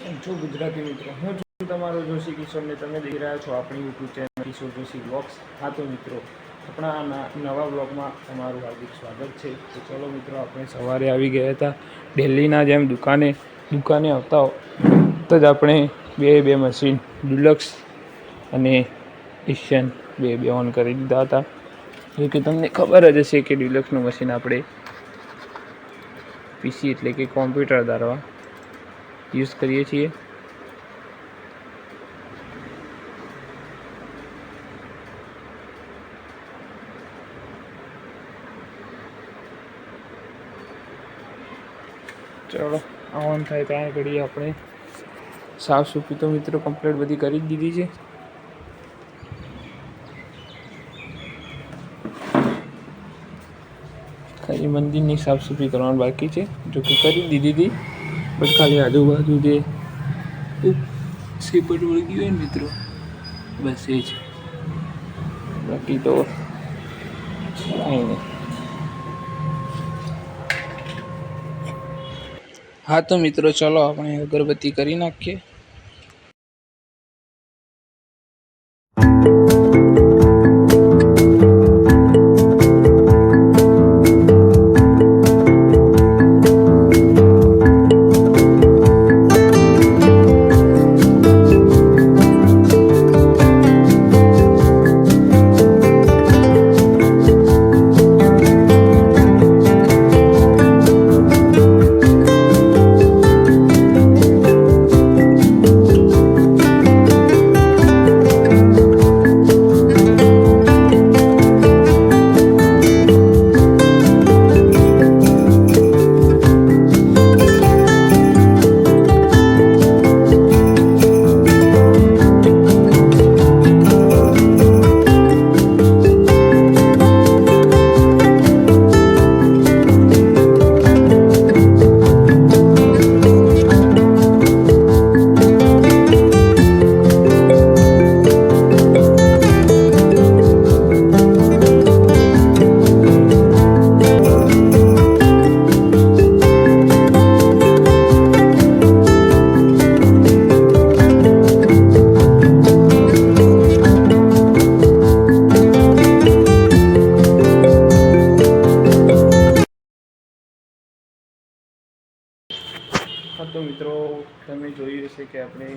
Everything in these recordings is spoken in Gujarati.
જો ગુજરાતી મિત્રો, હું છું તમારો જોશી કિશોરને તમે દેખી રહ્યા છો આપણી યુટ્યુબ ચેનલ કિશોર જોશી બ્લોગ્સ. હા તો મિત્રો, આપણા નવા બ્લોગમાં તમારું હાર્દિક સ્વાગત છે. તો ચલો મિત્રો, આપણે સવારે આવી ગયા હતા દિલ્હીના જેમ દુકાને આવતા તો જ આપણે બે મશીન ડુલક્સ અને એશિયન બે ઓન કરી દીધા હતા. જો કે તમને ખબર જ હશે કે ડ્યુલક્સનું મશીન આપણે પીસી એટલે કે કોમ્પ્યુટર દ્વારા યુઝ કરીએ છીએ. ચલો ઓન થાય ત્યાં ઘડી આપણે સાફ સૂફી તો મિત્રો કમ્પ્લીટ બધી કરી જ દીધી છે. ખાલી મંદિરની સાફ સૂફી કરવાની બાકી છે, જો કે કરી દીધી હતી. બટ ખાલી આજુબાજુ જે સેપટ વળગી હોય ને મિત્રો, બસ એ જ. બાકી તો કંઈ નહીં. હા તો મિત્રો, ચલો આપણે અગરબત્તી કરી નાખીએ. હા તો મિત્રો, તમે જોયું હશે કે આપણે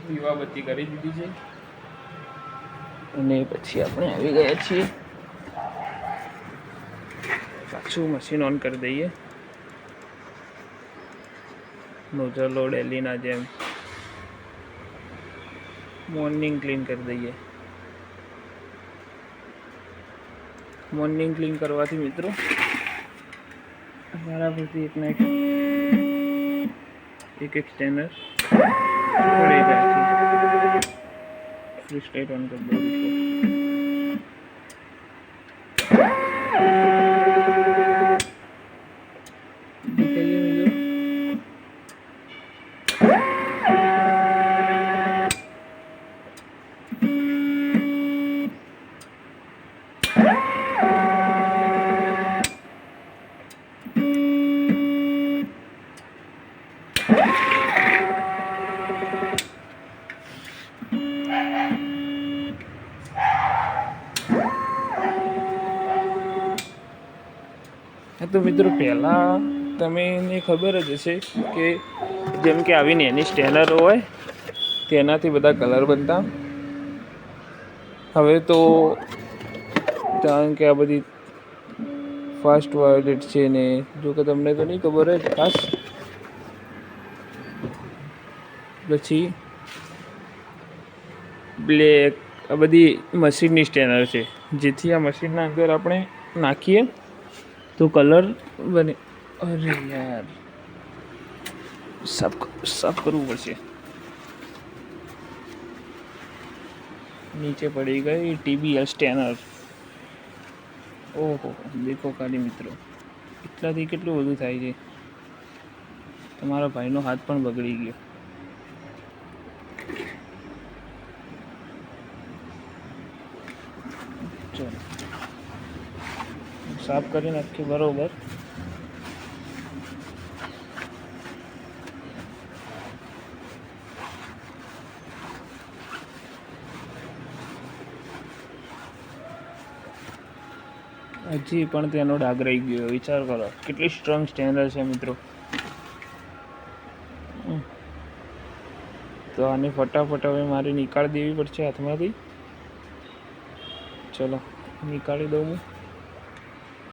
દીવાબત્તી કરી દીધી છે અને પછી આપણે આવી ગયા છીએ. પાછું મશીન ઓન કરી દઈએ. નોઝલો ડેલીના જેમ મોર્નિંગ ક્લીન કરી દઈએ. મોર્નિંગ ક્લીન કરવાથી મિત્રો બરાબરથી એક સ્ટેનર પડી જાય છે. સ્ટેટ ઓન કરી દઈએ. તો મિત્રો, પહેલાં તમને ખબર જ હશે કે જેમ કે આવીને એની સ્ટેનરો હોય તેનાથી બધા કલર બનતા. હવે તો કારણ કે આ બધી ફાસ્ટ વાયોલેટ છે ને, જો કે તમને તો નહીં ખબર હોય ખાસ, પછી બ્લેક આ બધી મશીનની સ્ટેનર છે, જેથી આ મશીનના અંદર આપણે નાખીએ તો કલર બને. અરે યાર, સાફ કરવું પડશે. નીચે પડી ગઈ TBL સ્ટેનર. ઓહો, દેખો ખાલી મિત્રો, એટલાથી કેટલું બધું થાય છે. તમારા ભાઈનો હાથ પણ બગડી ગયો. ચલો સાફ કરી નાખીએ બરોબર. હજી પણ તેનો ડાઘ રહી ગયો. વિચાર કરો કેટલી સ્ટ્રોંગ સ્ટેન્ડર છે મિત્રો. તો આને ફટાફટ હવે મારે નીકાળી દેવી પડશે હાથમાંથી. ચલો નીકાળી દઉં હું.